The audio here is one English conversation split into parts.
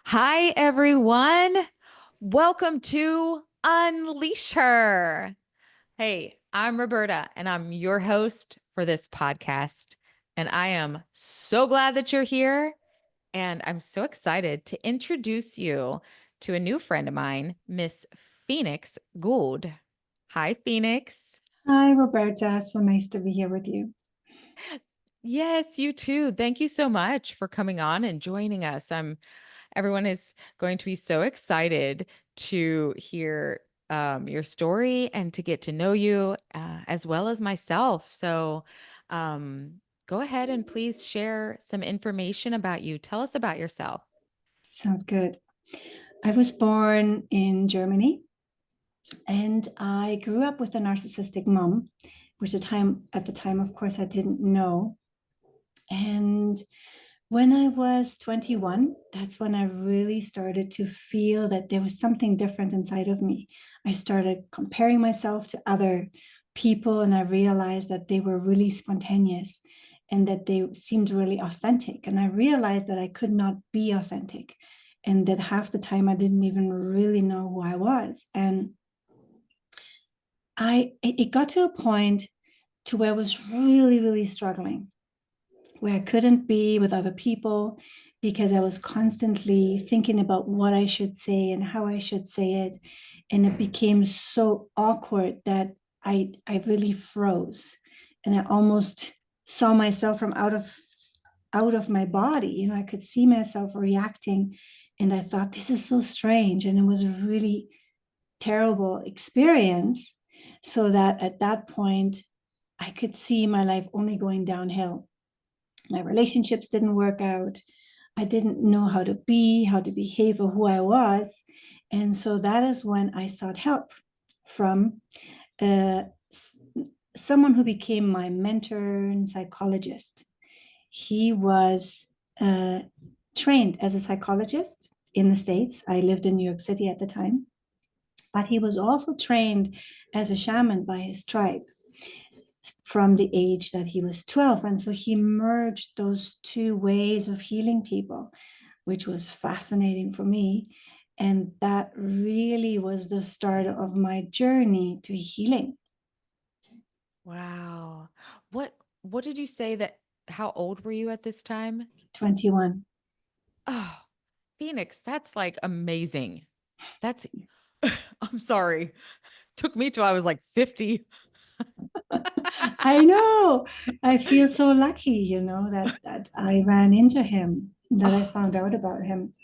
Hi, everyone. Welcome to Unleash Her. Hey, I'm Roberta, and I'm your host for this podcast. And I am so glad that you're here. And I'm so excited to introduce you to a new friend of mine, Miss Phoenix Gould. Hi, Phoenix. Hi, Roberta. So nice to be here with you. Yes, you too. Thank you so much for coming on and joining us. Everyone is going to be so excited to hear your story and to get to know you as well as myself. So, go ahead and please share some information about you. Tell us about yourself. Sounds good. I was born in Germany and I grew up with a narcissistic mom, which at the time, of course, I didn't know. And when I was 21, that's when I really started to feel that there was something different inside of me. I started comparing myself to other people, and I realized that they were really spontaneous and that they seemed really authentic. And I realized that I could not be authentic, and that half the time I didn't even really know who I was. And it got to a point to where I was really, really struggling, where I couldn't be with other people because I was constantly thinking about what I should say and how I should say it. And it became so awkward that I really froze, and I almost saw myself from out of my body. I could see myself reacting, and I thought, this is so strange. And it was a really terrible experience. So that at that point, I could see my life only going downhill. My relationships didn't work out. I didn't know how to behave, or who I was. And so that is when I sought help from uh, someone who became my mentor and psychologist. He was trained as a psychologist in the States. I lived in New York City at the time, but he was also trained as a shaman by his tribe from the age that he was 12. And so he merged those two ways of healing people, which was fascinating for me. And that really was the start of my journey to healing. Wow. What did you say that how old were you at this time? 21. Oh, Phoenix, that's like amazing. That's I'm sorry. Took me till I was like 50. I know. I feel so lucky, that I ran into him, that I Oh, found out about him.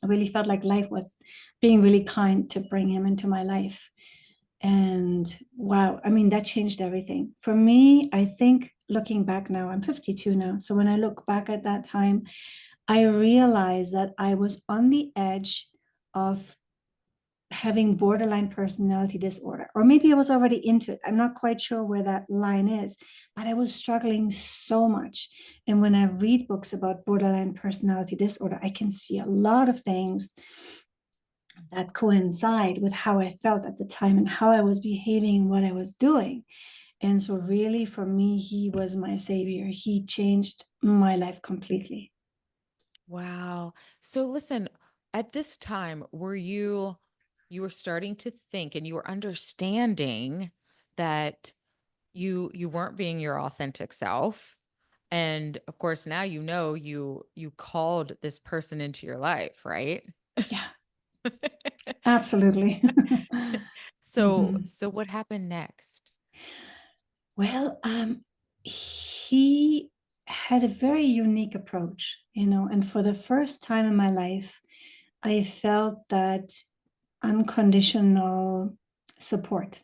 I really felt like life was being really kind to bring him into my life. And wow, I mean, that changed everything. For me, I think looking back now, I'm 52 now. So when I look back at that time, I realized that I was on the edge of having borderline personality disorder, or maybe I was already into it. I'm not quite sure where that line is, but I was struggling so much. And when I read books about borderline personality disorder, I can see a lot of things that coincide with how I felt at the time and how I was behaving and what I was doing. And so, really, for me, he was my savior. He changed my life completely. wow. So listen, at this time, you were starting to think and you were understanding that you weren't being your authentic self. And of course, now you called this person into your life, right? Yeah, absolutely. So Mhm. so what happened next? Well, he had a very unique approach, and for the first time in my life, I felt that unconditional support.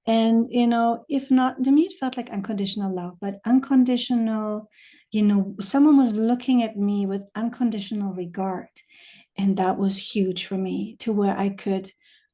And, if not, to me, it felt like unconditional love, but unconditional, someone was looking at me with unconditional regard. And that was huge for me, to where I could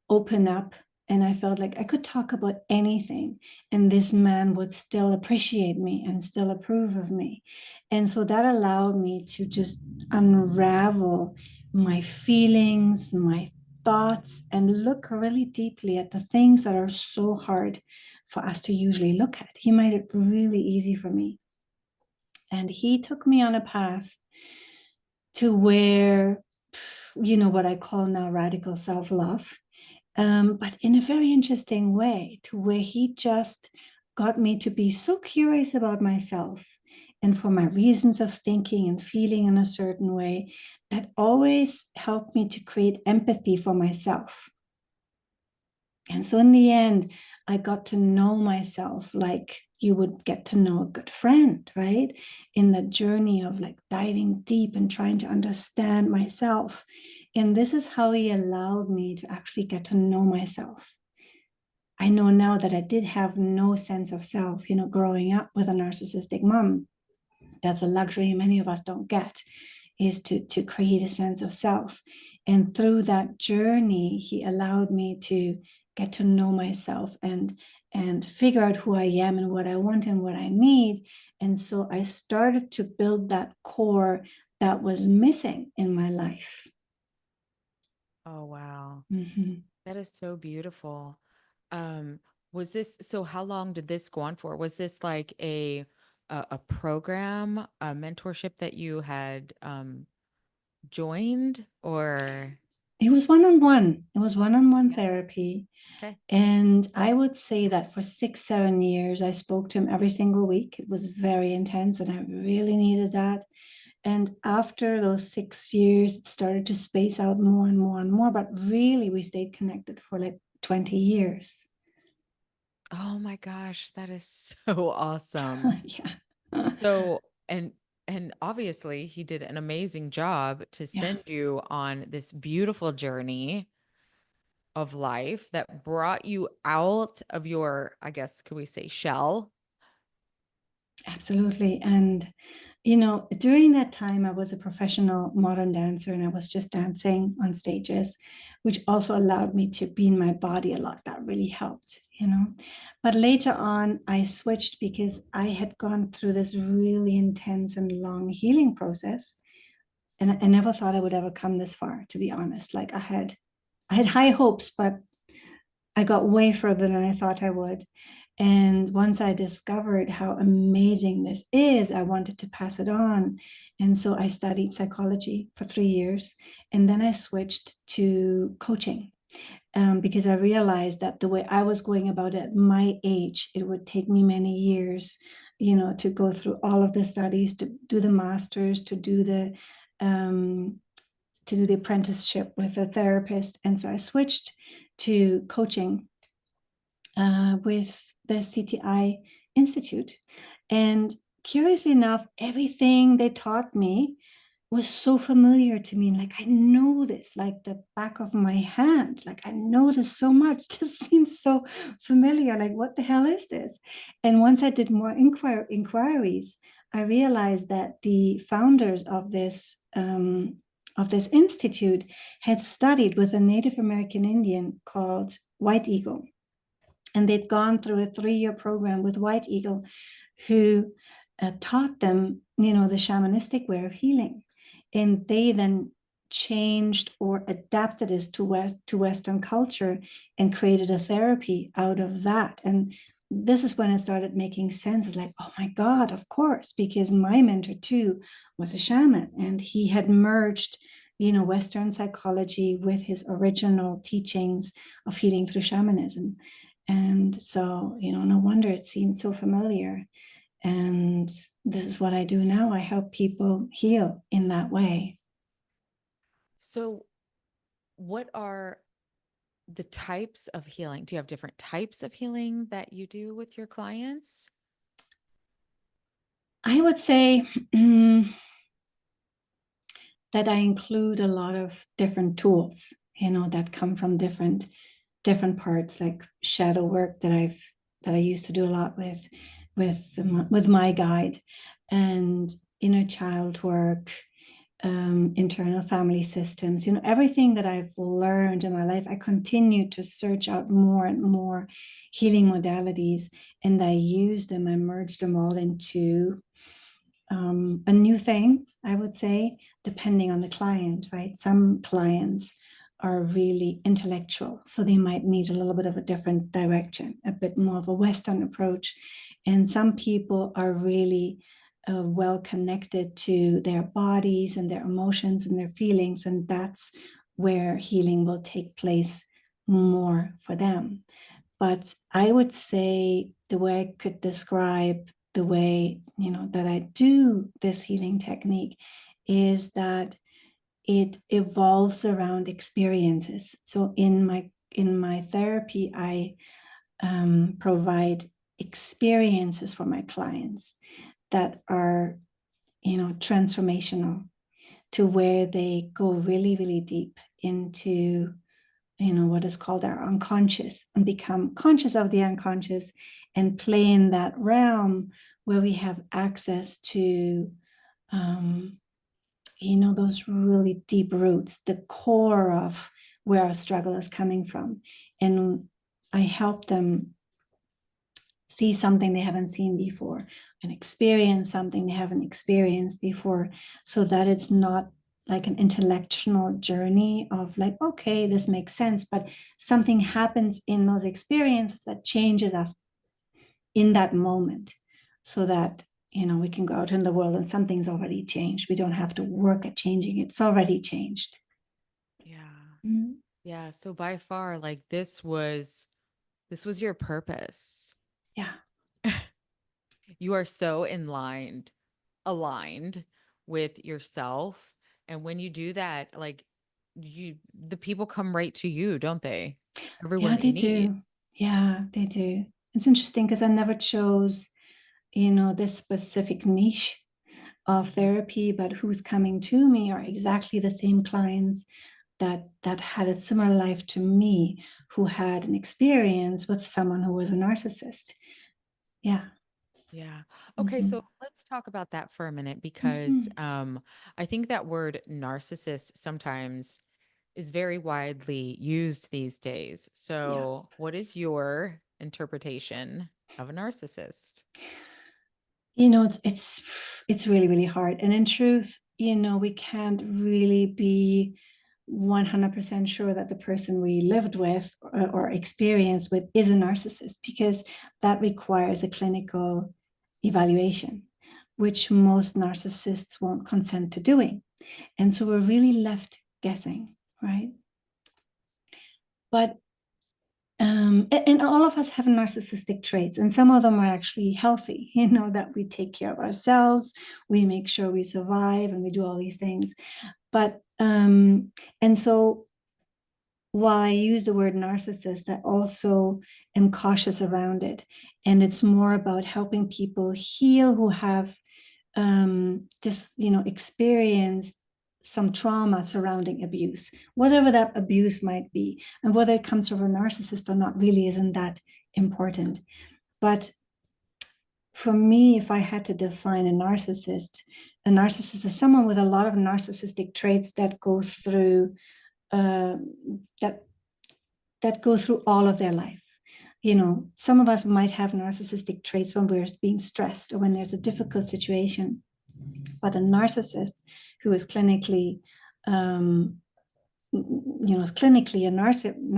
open up, and I felt like I could talk about anything, and this man would still appreciate me and still approve of me. And so that allowed me to just unravel my feelings, my thoughts, and look really deeply at the things that are so hard for us to usually look at. He made it really easy for me. And he took me on a path to where, what I call now radical self-love, but in a very interesting way, to where he just got me to be so curious about myself and for my reasons of thinking and feeling in a certain way that always helped me to create empathy for myself. And so in the end, I got to know myself like you would get to know a good friend, right? In the journey of like diving deep and trying to understand myself. And this is how he allowed me to actually get to know myself. I know now that I did have no sense of self, growing up with a narcissistic mom. That's a luxury many of us don't get, is to create a sense of self. And through that journey, he allowed me to get to know myself and figure out who I am and what I want and what I need. And so I started to build that core that was missing in my life. Oh, wow. Mm-hmm. That is so beautiful. Um, was this, so how long did this go on for? Was this like a program, a mentorship that you had joined, or It was one-on-one. It was one-on-one okay. therapy. Okay. And I would say that for 6, 7 years, I spoke to him every single week. It was very intense, and I really needed that. And after those 6 years, it started to space out more and more and more. But really, we stayed connected for like 20 years. Oh my gosh, that is so awesome. Yeah. So, and obviously he did an amazing job to Yeah. send you on this beautiful journey of life that brought you out of your, I guess, could we say shell? Absolutely. And, during that time, I was a professional modern dancer and I was just dancing on stages, which also allowed me to be in my body a lot. That really helped. But later on, I switched because I had gone through this really intense and long healing process. And I never thought I would ever come this far, to be honest. Like I had high hopes, but I got way further than I thought I would. And once I discovered how amazing this is, I wanted to pass it on. And so I studied psychology for 3 years. And then I switched to coaching because I realized that the way I was going about it at my age, it would take me many years, to go through all of the studies, to do the masters, um, to do the apprenticeship with a therapist. And so I switched to coaching with the CTI Institute. And curiously enough, everything they taught me was so familiar to me. Like, I know this like the back of my hand. Like, I know this so much. It just seems so familiar. Like, what the hell is this? And once I did more inquiries, I realized that the founders of this institute had studied with a Native American Indian called White Eagle, and they'd gone through a 3-year program with White Eagle, who taught them, the shamanistic way of healing, and they then changed or adapted this to Western culture and created a therapy out of that. And this is when it started making sense. It's like, oh my God, of course, because my mentor too was a shaman, and he had merged Western psychology with his original teachings of healing through shamanism. And so, no wonder it seemed so familiar. And this is what I do now. I help people heal in that way. So, what are the types of healing? Do you have different types of healing that you do with your clients? I would say that I include a lot of different tools, that come from different parts, like shadow work that I used to do a lot with my guide, and inner child work, internal family systems, everything that I've learned in my life. I continue to search out more and more healing modalities, and I use them, I merge them all into a new thing, I would say, depending on the client, right? Some clients are really intellectual, so they might need a little bit of a different direction, a bit more of a Western approach. And some people are really well connected to their bodies and their emotions and their feelings, and that's where healing will take place more for them. But I would say the way I could describe the way, that I do this healing technique is that it evolves around experiences. So in my therapy, I provide experiences for my clients that are, transformational, to where they go really, really deep into, what is called our unconscious, and become conscious of the unconscious, and play in that realm where we have access to, those really deep roots, the core of where our struggle is coming from. And I help them see something they haven't seen before, and experience something they haven't experienced before, so that it's not like an intellectual journey of like, okay, this makes sense, but something happens in those experiences that changes us in that moment, so that we can go out in the world and something's already changed. We don't have to work at changing it. It's already changed. Yeah. Mm-hmm. Yeah. So by far, like this was your purpose. Yeah. You are so aligned with yourself. And when you do that, like the people come right to you, don't they? Yeah, Everyone they in need. do. Yeah, they do. It's interesting because I never chose, this specific niche of therapy, but who's coming to me are exactly the same clients that had a similar life to me, who had an experience with someone who was a narcissist. Yeah. Yeah. Okay, Mm-hmm. so let's talk about that for a minute because Mm-hmm. I think that word narcissist sometimes is very widely used these days. Yeah. So, what is your interpretation of a narcissist? It's really, really hard. And in truth, we can't really be 100% sure that the person we lived with or experienced with is a narcissist, because that requires a clinical evaluation, which most narcissists won't consent to doing. And so we're really left guessing, right? But and all of us have narcissistic traits, and some of them are actually healthy, that we take care of ourselves, we make sure we survive, and we do all these things. But and so while I use the word narcissist, I also am cautious around it. And it's more about helping people heal who have this, experienced some trauma surrounding abuse, whatever that abuse might be. And whether it comes from a narcissist or not really isn't that important. But for me, if I had to define a narcissist is someone with a lot of narcissistic traits that go through uh, that that go through all of their life. Some of us might have narcissistic traits when we're being stressed or when there's a difficult situation, but a narcissist who is clinically, a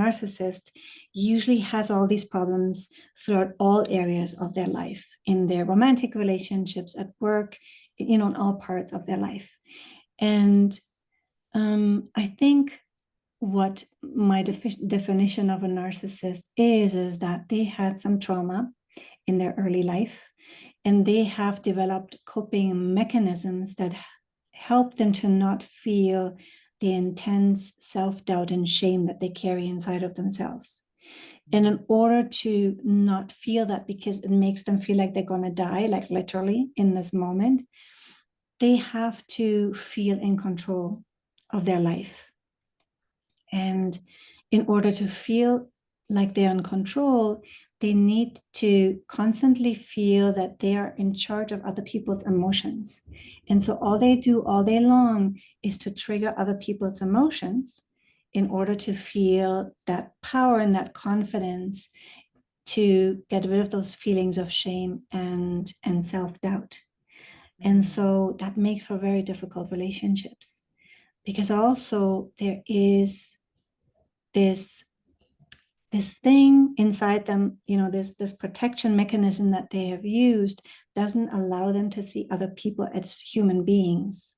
narcissist usually has all these problems throughout all areas of their life, in their romantic relationships, at work, in all parts of their life. And I think what my definition of a narcissist is that they had some trauma in their early life, and they have developed coping mechanisms that help them to not feel the intense self-doubt and shame that they carry inside of themselves. And in order to not feel that, because it makes them feel like they're going to die, like literally in this moment, they have to feel in control of their life. And in order to feel like they're in control, they need to constantly feel that they are in charge of other people's emotions. And so all they do all day long is to trigger other people's emotions in order to feel that power and that confidence to get rid of those feelings of shame and self-doubt. And so that makes for very difficult relationships, because also there is this thing inside them, this protection mechanism that they have used doesn't allow them to see other people as human beings.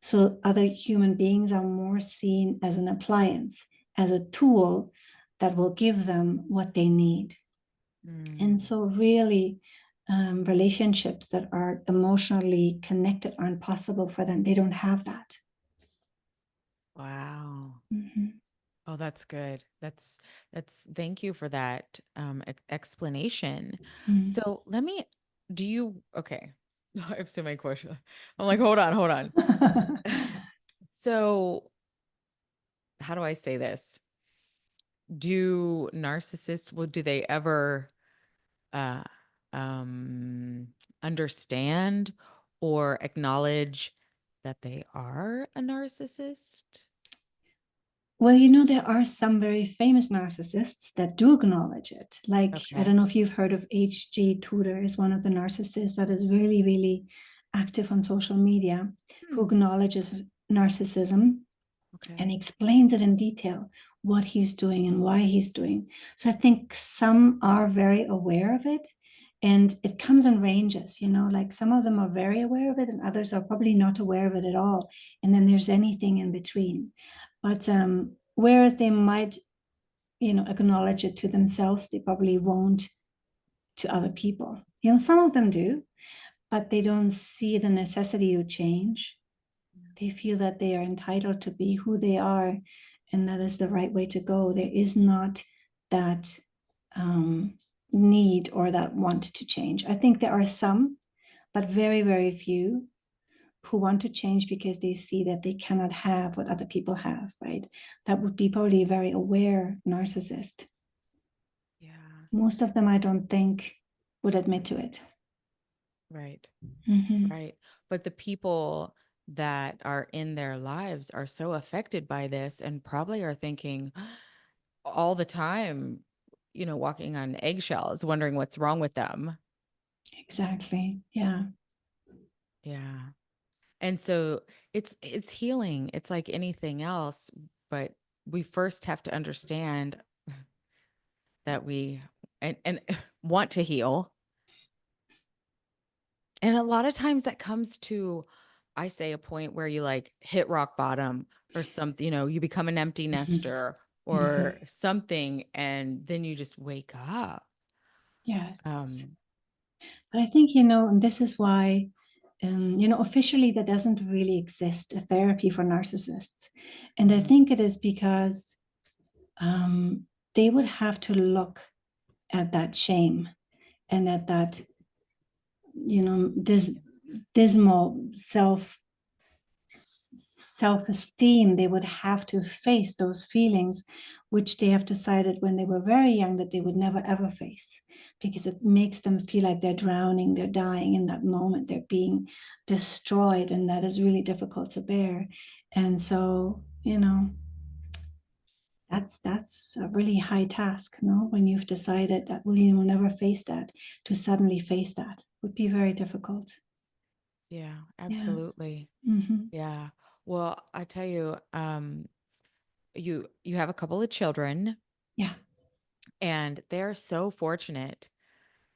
So other human beings are more seen as an appliance, as a tool that will give them what they need. And so really, relationships that are emotionally connected aren't possible for them. They don't have that. Wow. Mhm. Oh, that's good. Thank you for that explanation. Mhm. So okay. I have so many questions. I'm like, hold on, hold on. So, how do I say this? Do narcissists, do they ever uh um understand or acknowledge that they are a narcissist? Well, you know, there are some very famous narcissists that do acknowledge it. Like, I don't Okay. know if you've heard of H.G. Tudor, is one of the narcissists that is really, really active on social media, who Hmm. acknowledges narcissism and Okay. explains it in detail, what he's doing and why he's doing. So I think some are very aware of it, and it comes in ranges, you know, like some of them are very aware of it and others are probably not aware of it at all. And then there's anything in between. But whereas they might, you know, acknowledge it to themselves, they probably won't to other people. You know, some of them do, but they don't see the necessity to change. They feel that they are entitled to be who they are, and that is the right way to go. There is not that need or that want to change. I think there are some, but very, very few, who want to change because they see that they cannot have what other people have, right? That would be probably a very aware narcissist. Yeah. Most of them, I don't think, would admit to it. Right. Mm-hmm. Right. But the people that are in their lives are so affected by this and probably are thinking all the time, walking on eggshells, wondering what's wrong with them. Exactly. Yeah. Yeah. And so it's healing. It's like anything else, but we first have to understand that we and want to heal. And a lot of times that comes to, I say, a point where you like hit rock bottom or something, you become an empty Mm-hmm. nester Mm-hmm. or something, and then you just wake up. Yes. Um, But I think, you know, and this is why, you know, officially there doesn't really exist a therapy for narcissists. And I mhm, think it is because they would have to look at that shame and at that, you know, this dismal self-esteem. They would have to face those feelings which they have decided when they were very young that they would never ever face, because it makes them feel like they're drowning, they're dying in that moment, they're being destroyed, and that is really difficult to bear. And so, you know, that's a really high task, no, when you've decided that, well, you will never face that, to suddenly face that would be very difficult. yeah, Yeah. absolutely. Mm-hmm. Yeah. Well, I tell you, you have a couple of children, Yeah. and they're so fortunate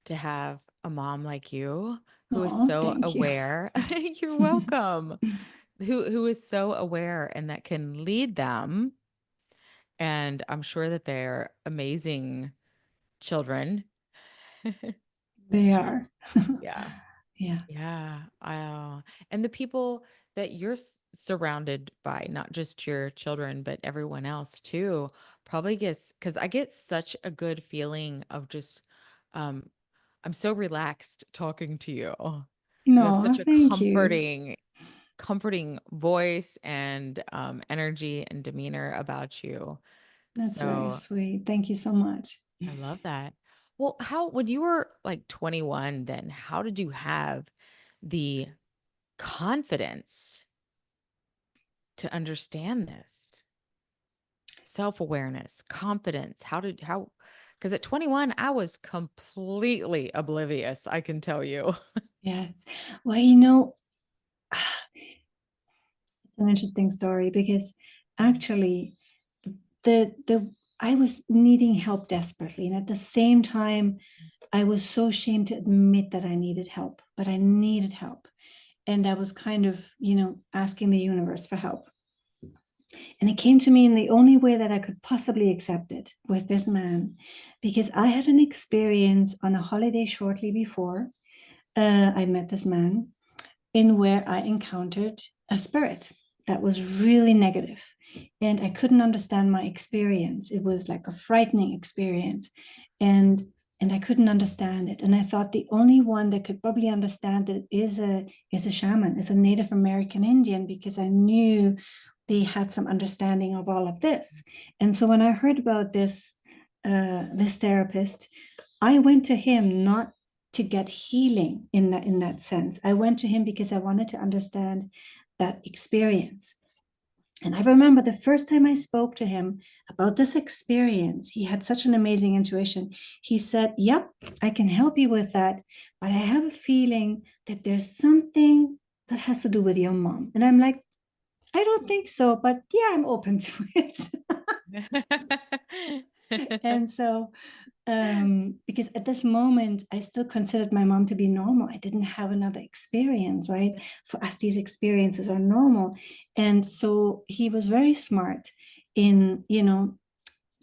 to have a mom like you who is Oh, so thank you. aware. You're welcome. Who is so aware and that can lead them. And I'm sure that they're amazing children. They are. Yeah. Yeah. Yeah. And the people that you're surrounded by, not just your children, but everyone else too, probably gets, because I get such a good feeling of just, um, I'm so relaxed talking to you. You have No, such a thank you. comforting voice and energy and demeanor about you. That's very So sweet. Thank you so much. I love that. Well, when you were like 21, then how did you have the confidence to understand this? Self-awareness, confidence. Because at 21, I was completely oblivious, I can tell you. Yes. Well, you know, it's an interesting story because actually the I was needing help desperately. And at the same time, I was so ashamed to admit that I needed help, but I needed help. And I was kind of, asking the universe for help. And it came to me in the only way that I could possibly accept it with this man, because I had an experience on a holiday shortly before I met this man, in where I encountered a spirit that was really negative, and I couldn't understand my experience. It was like a frightening experience, and I couldn't understand it. And I thought the only one that could probably understand it is a shaman, is a Native American Indian, because I knew they had some understanding of all of this. And so when I heard about this therapist, I went to him not to get healing in that sense. I went to him because I wanted to understand that experience. And I remember the first time I spoke to him about this experience, he had such an amazing intuition. He said, "Yep, I can help you with that, but I have a feeling that there's something that has to do with your mom." And I'm like, "I don't think so, but yeah, I'm open to it." And so because at this moment I still considered my mom to be normal. I didn't have another experience, right? For us, these experiences are normal. And so he was very smart in,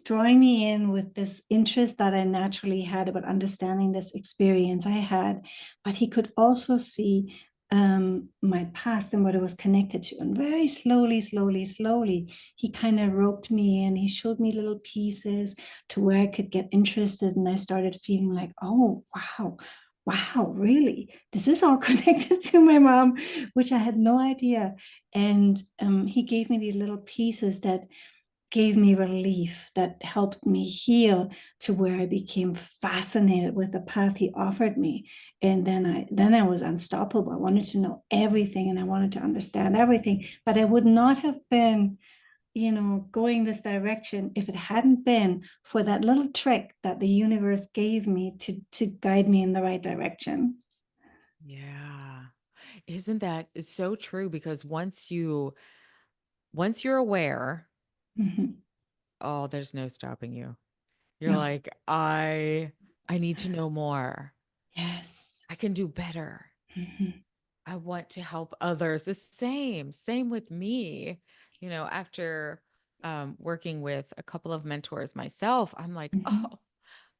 drawing me in with this interest that I naturally had about understanding this experience I had. But he could also see my past and what it was connected to. And very slowly, slowly, slowly, he kind of roped me in. He showed me little pieces to where I could get interested. And I started feeling like, oh, wow. Wow, really? This is all connected to my mom, which I had no idea. And he gave me these little pieces that gave me relief, that helped me heal, to where I became fascinated with the path he offered me. And then I was unstoppable. I wanted to know everything, and I wanted to understand everything. But I would not have been, going this direction if it hadn't been for that little trick that the universe gave me to guide me in the right direction. Yeah. Isn't that so true? Because once you're aware, Mhm. oh, there's no stopping you. You're No. like, I need to know more. Yes. I can do better. Mhm. I want to help others. The same with me. After working with a couple of mentors myself, I'm like, Mhm. oh,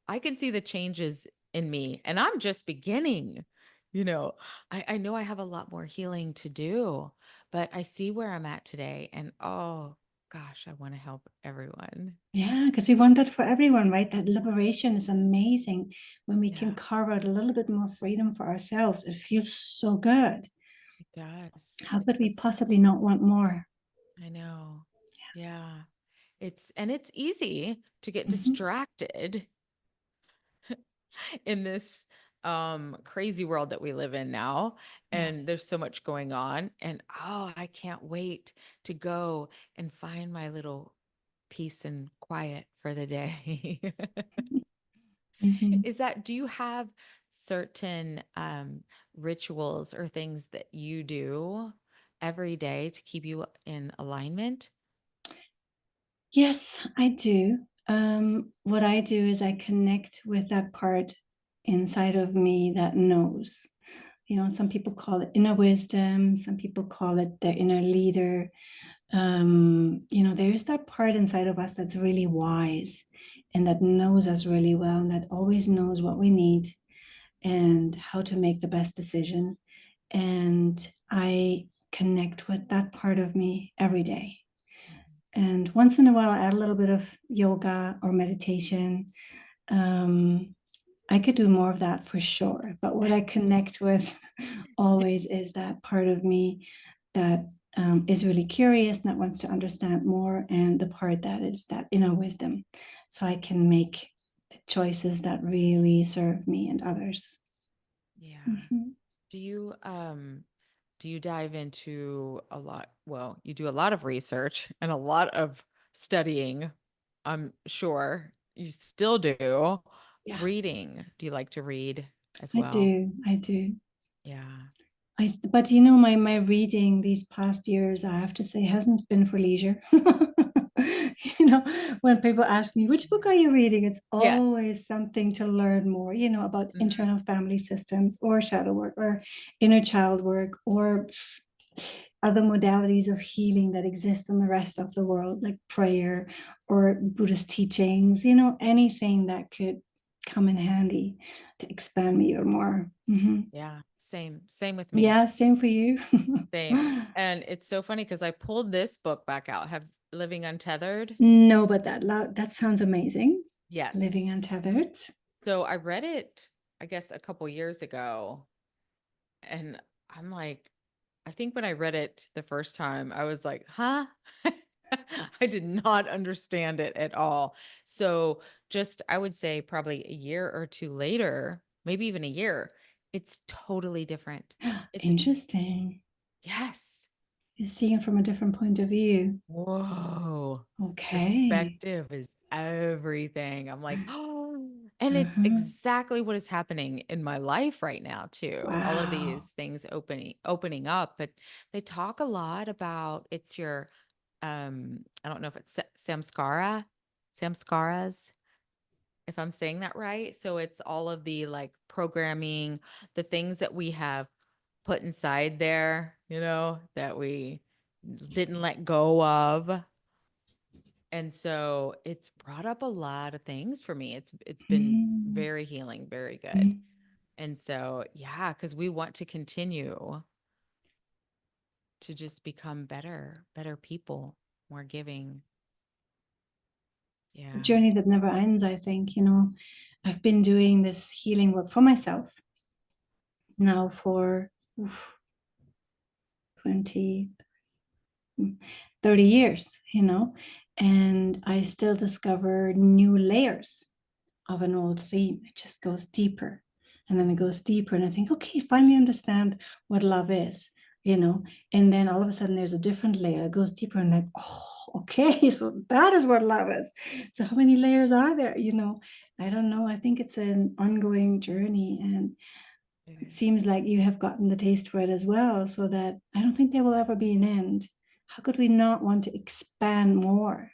I can see the changes in me, and I'm just beginning. You know, I know I have a lot more healing to do, but I see where I'm at today, and oh gosh, I want to help everyone. Yeah, because we want that for everyone, right? That liberation is amazing when we can Yeah, carve out a little bit more freedom for ourselves. It feels so good. it does. How It could we does. possibly not want more? I know. Yeah. It's easy to get Mhm. distracted in this crazy world that we live in now, Yeah. and there's so much going on, and oh, I can't wait to go and find my little peace and quiet for the day. Mhm. Do you have certain rituals or things that you do every day to keep you in alignment? Yes, I do. What I do is I connect with that part inside of me that knows. Some people call it inner wisdom, some people call it the inner leader. There's that part inside of us that's really wise and that knows us really well, and that always knows what we need and how to make the best decision. And I connect with that part of me every day. And once in a while, I add a little bit of yoga or meditation. Um, I could do more of that for sure. But what I connect with always is that part of me that is really curious and that wants to understand more, and the part that is that inner wisdom. So I can make the choices that really serve me and others. Yeah. Mhm. Do you dive into a lot? Well, you do a lot of research and a lot of studying. I'm sure you still do. Yeah, Reading. Do you like to read as I well? do. I do. Yeah. But my reading these past years, I have to say, hasn't been for leisure. When people ask me, which book are you reading? It's Yeah. always something to learn more, about Mhm. internal family systems or shadow work or inner child work or other modalities of healing that exist in the rest of the world, like prayer or Buddhist teachings, anything that could come in handy to expand me even more. Yeah. Same with me. Yeah, same for you. Same. And it's so funny because I pulled this book back out, Have Living Untethered. No, but that sounds amazing. Living Yes. untethered. So I read it, I guess, a couple years ago. And I'm like, I think when I read it the first time, I was like, huh? I did not understand it at all. So just, I would say probably a year or two later, maybe even a year, it's totally different. It's, Interesting. yes. You're seeing it from a different point of view. Whoa. Okay. Perspective is everything. I'm like, oh, and it's Uh-huh. exactly what is happening in my life right now too. All of these Wow. things opening up, but they talk a lot about it's your I don't know if it's samskaras, if I'm saying that right. So it's all of the like programming, the things that we have put inside there, that we didn't let go of. And so it's brought up a lot of things for me. It's been Mm, very healing, very good. mm. And so, yeah, because we want to continue to just become better people, more giving. It's a Yeah. journey that never ends, I think. I've been doing this healing work for myself now for oof, 20, 30 years, and I still discover new layers of an old theme. It just goes deeper and then it goes deeper. And I think, okay, finally understand what love is, you know. And then all of a sudden there's a different layer. It goes deeper and like, oh, okay, so that is what love is. So how many layers are there? I don't know. I think it's an ongoing journey. And It it is. seems like you have gotten the taste for it as well. So that I don't think there will ever be an end. How could we not want to expand more?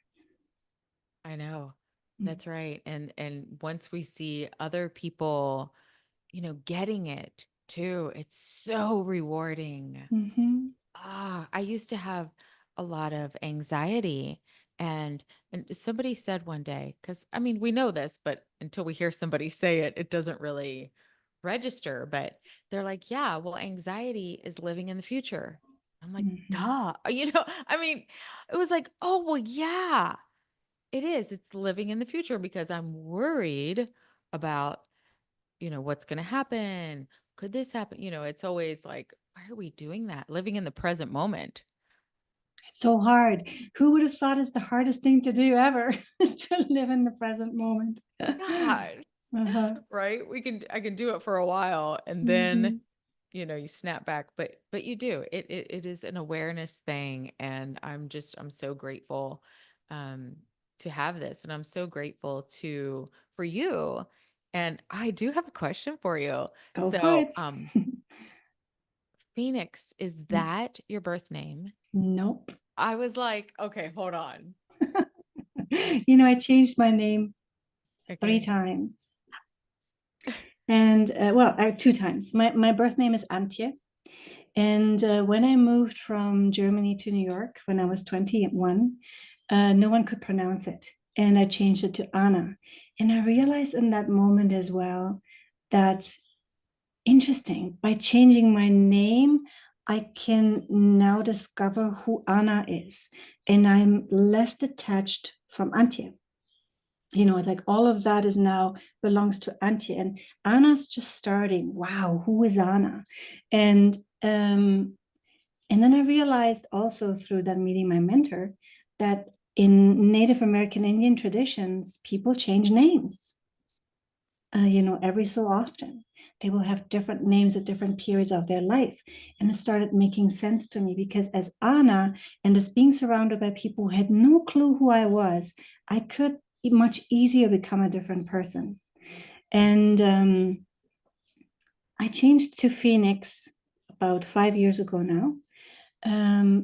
I know. That's right. And once we see other people, getting it too, it's so rewarding. Mm-hmm. I used to have a lot of anxiety and somebody said one day, because I mean, we know this, but until we hear somebody say it, it doesn't really register. But they're like, yeah, well, anxiety is living in the future. I'm like, Mm-hmm. duh. I mean, it was like, oh, well, yeah, it is. It's living in the future because I'm worried about, what's going to happen. Could this happen? It's always like, why are we doing that? Living in the present moment. So hard. Who would have thought it's the hardest thing to do ever is to live in the present moment? God, Uh-huh. right? I can do it for a while and then, Mhm. you snap back, but you do. It is an awareness thing and I'm so grateful um to have this and I'm so grateful to for you. And I do have a question for you. Go for So, it. Phoenix, is that your birth name? Nope. I was like, okay, hold on. I changed my name three Okay. times. And well, two times. My birth name is Antje. And when I moved from Germany to New York when I was 21, no one could pronounce it. And I changed it to Anna. And I realized in that moment as well that interesting, by changing my name, I can now discover who Anna is. And I'm less detached from Antje. Like all of that is now belongs to Antje. And Anna's just starting. Wow, who is Anna? And and then I realized also through that meeting my mentor that in Native American Indian traditions, people change names. Every so often they will have different names at different periods of their life. And it started making sense to me because as Anna and as being surrounded by people who had no clue who I was, I could much easier become a different person. And I changed to Phoenix about 5 years ago now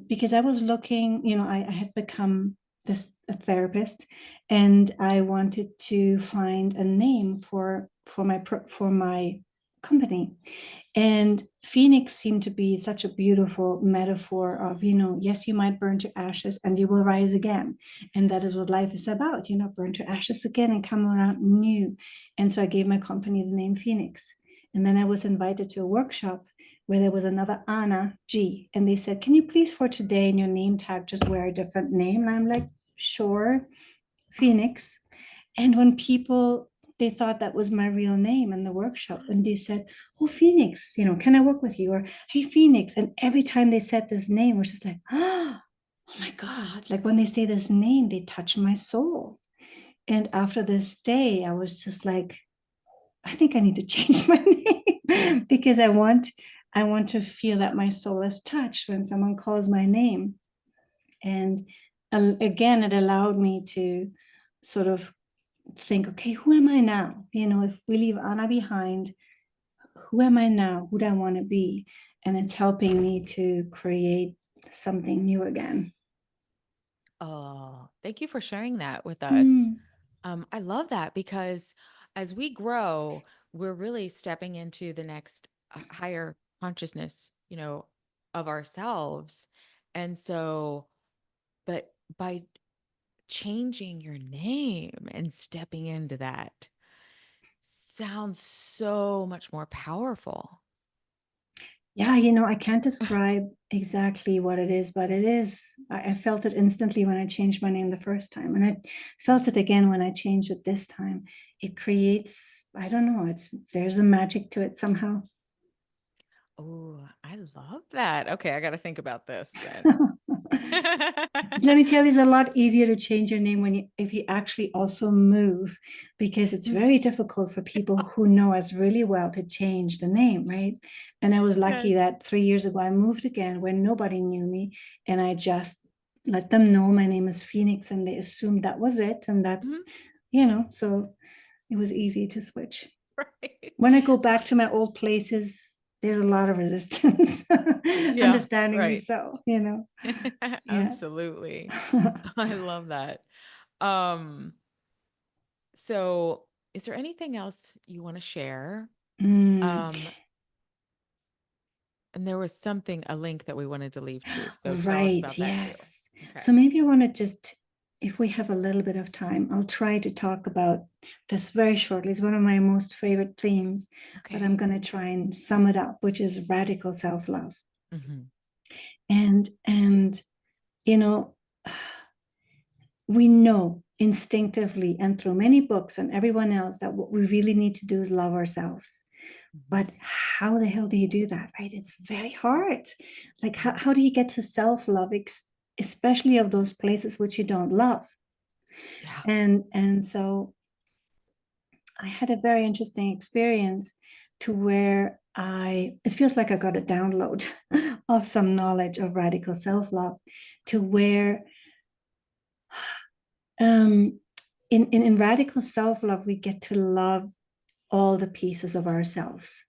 because I was looking, I had become a therapist, and I wanted to find a name for my company. And Phoenix seemed to be such a beautiful metaphor of, yes, you might burn to ashes and you will rise again. And that is what life is about, burn to ashes again and come around new. And so I gave my company the name Phoenix. And then I was invited to a workshop where there was another Anna G. And they said, can you please for today in your name tag just wear a different name? And I'm like, sure, Phoenix. And when people, they thought that was my real name in the workshop, and they said, oh, Phoenix, can I work with you? Or, hey, Phoenix. And every time they said this name, it was just like, oh my God, like when they say this name, they touch my soul. And after this day, I was just like, I think I need to change my name because I want to feel that my soul is touched when someone calls my name. And again, it allowed me to sort of think, okay, who am I now? If we leave Anna behind, who am I now? Who do I want to be? And it's helping me to create something new again. Oh, thank you for sharing that with us. Mm, I love that because as we grow, we're really stepping into the next higher consciousness, of ourselves. And so, but by changing your name and stepping into that sounds so much more powerful. yeah, I can't describe exactly what it is, but it is. I felt it instantly when I changed my name the first time, and I felt it again when I changed it this time. It creates, I don't know, there's a magic to it somehow. Oh, I love that. Okay, I got to think about this then. Let me tell you, it's a lot easier to change your name if you actually also move, because it's very difficult for people who know us really well to change the name, right? And I was Yes. lucky that 3 years ago I moved again when nobody knew me, and I just let them know my name is Phoenix, and they assumed that was it, and that's, Mhm. so it was easy to switch. Right. When I go back to my old places, there's a lot of resistance, Yeah, understandingly right. so. Yeah. Absolutely. I love that. Um, so is there anything else you want to share? Mm, Um, and there was something, a link that we wanted to leave to. So tell us right, about that too. yes. Okay. So maybe I want to just, if we have a little bit of time, I'll try to talk about this very shortly. It's one of my most favorite themes, but I'm Okay. going to try and sum it up, which is radical self-love. Hmm. And you know, we know instinctively and through many books and everyone else that what we really need to do is love ourselves. Hmm. But how the hell do you do that, right? It's very hard. Like, how do you get to self-love, especially of those places which you don't love? Yeah. And so I had a very interesting experience to where it feels like I got a download of some knowledge of radical self-love, to where um in radical self-love we get to love all the pieces of ourselves.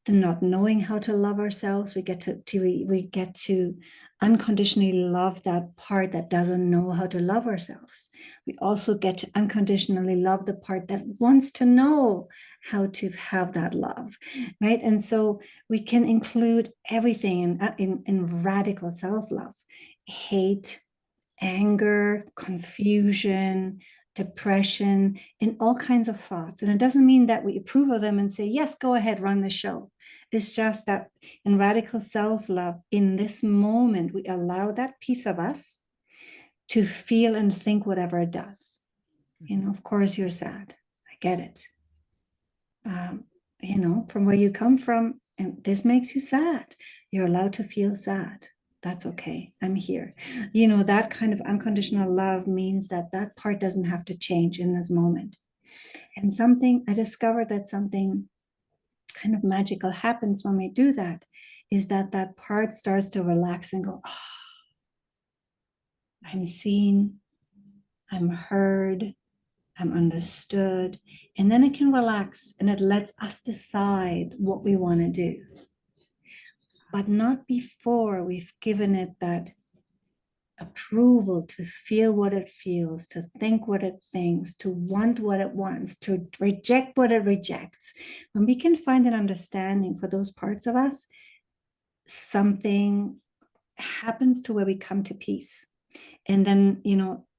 The not knowing how to love ourselves, we get to unconditionally love that part that doesn't know how to love ourselves. We also get to unconditionally love the part that wants to know how to have that love, right? And so we can include everything in radical self-love: hate, anger, confusion, depression, and all kinds of thoughts. And it doesn't mean that we approve of them and say, yes, go ahead, run the show. It's just that in radical self love, in this moment, we allow that piece of us to feel and think whatever it does. Hmm. Of course, you're sad. I get it. Um, from where you come from, and this makes you sad. You're allowed to feel sad. That's okay. I'm here. That kind of unconditional love means that that part doesn't have to change in this moment. And I discovered that something kind of magical happens when we do that, is that that part starts to relax and go, oh, I'm seen, I'm heard, I'm understood. And then it can relax and it lets us decide what we want to do, but not before we've given it that approval to feel what it feels, to think what it thinks, to want what it wants, to reject what it rejects, when we can find an understanding for those parts of us, something happens to where we come to peace. And then,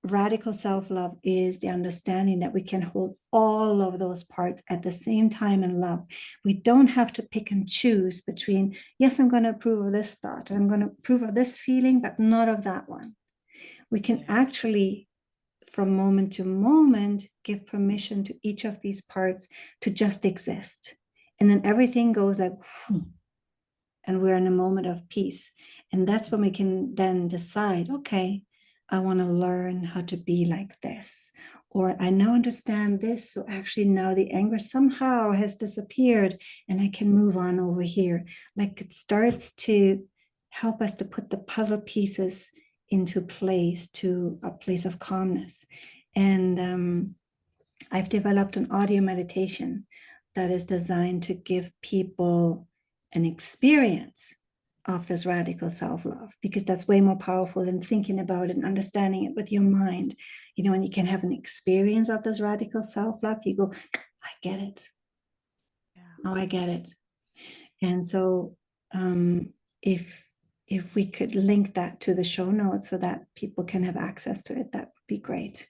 radical self-love is the understanding that we can hold all of those parts at the same time in love. We don't have to pick and choose between, yes, I'm going to approve of this thought, and I'm going to approve of this feeling, but not of that one. We can actually, from moment to moment, give permission to each of these parts to just exist. And then everything goes like, and we're in a moment of peace. And that's when we can then decide, okay, I want to learn how to be like this, or I now understand this. So actually now the anger somehow has disappeared and I can move on over here. Like it starts to help us to put the puzzle pieces into place, to a place of calmness. And I've developed an audio meditation that is designed to give people an experience of this radical self-love, because that's way more powerful than thinking about it and understanding it with your mind. When you can have an experience of this radical self-love, you go, I get it. Oh, I get it. And so if we could link that to the show notes so that people can have access to it, that would be great.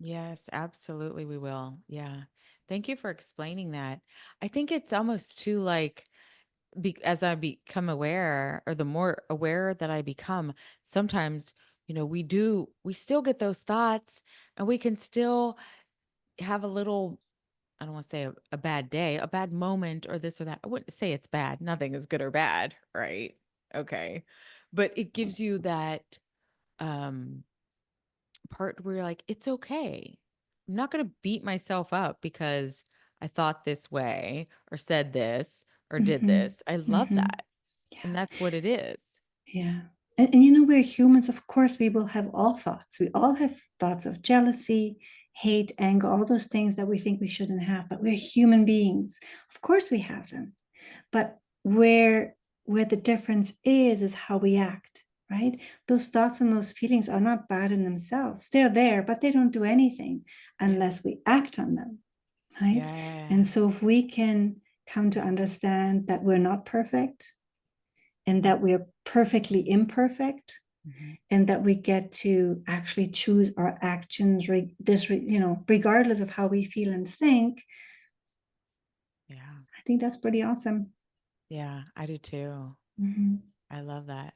Yes, absolutely. We will. Yeah. Thank you for explaining that. I think it's almost too like, as I become aware, or the more aware that I become, sometimes, we still get those thoughts, and we can still have a little, I don't want to say a bad day, a bad moment, or this or that. I wouldn't say it's bad. Nothing is good or bad, right? Okay. But it gives you that um part where you're like, it's okay. I'm not going to beat myself up because I thought this way, or said this, or did Mm-hmm. this. I love Mm-hmm. that. And Yeah. that's what it is. Yeah. And we're humans. Of course, we will have all thoughts. We all have thoughts of jealousy, hate, anger, all those things that we think we shouldn't have, but we're human beings. Of course, we have them. But where the difference is how we act, right? Those thoughts and those feelings are not bad in themselves. They're there, but they don't do anything Yeah. unless we act on them, right? Yeah. And so if we can come to understand that we're not perfect, and that we're perfectly imperfect, Mhm. and that we get to actually choose our actions, regardless of how we feel and think, Yeah. I think that's pretty awesome. Yeah. I do too. Mhm. I love that.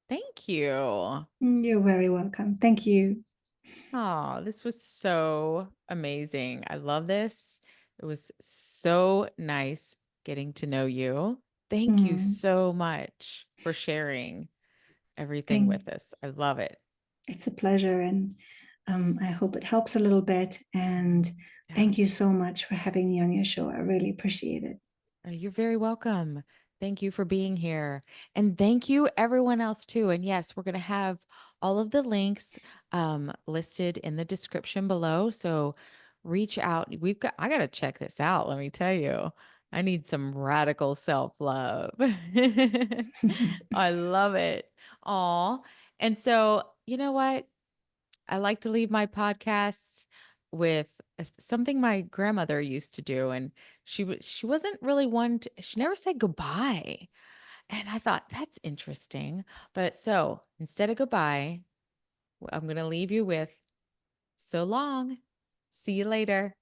Thank you. You're very welcome. Thank you. Oh, this was so amazing. I love this. It was so nice getting to know you. Thank you Mm. so much for sharing everything Thank, with us. I love it. it's a pleasure, and I hope it helps a little bit. And Yeah. thank you so much for having me on your show. I really appreciate it. You're very welcome. Thank you for being here. And thank you, everyone else, too. And yes, we're going to have all of the links listed in the description below. So reach out. I got to check this out. Let me tell you, I need some radical self love. I love it. Aw. And so, you know what? I like to leave my podcasts with something my grandmother used to do, and she wasn't really one to, she never said goodbye. And I thought that's interesting. But so instead of goodbye, I'm going to leave you with so long. See you later.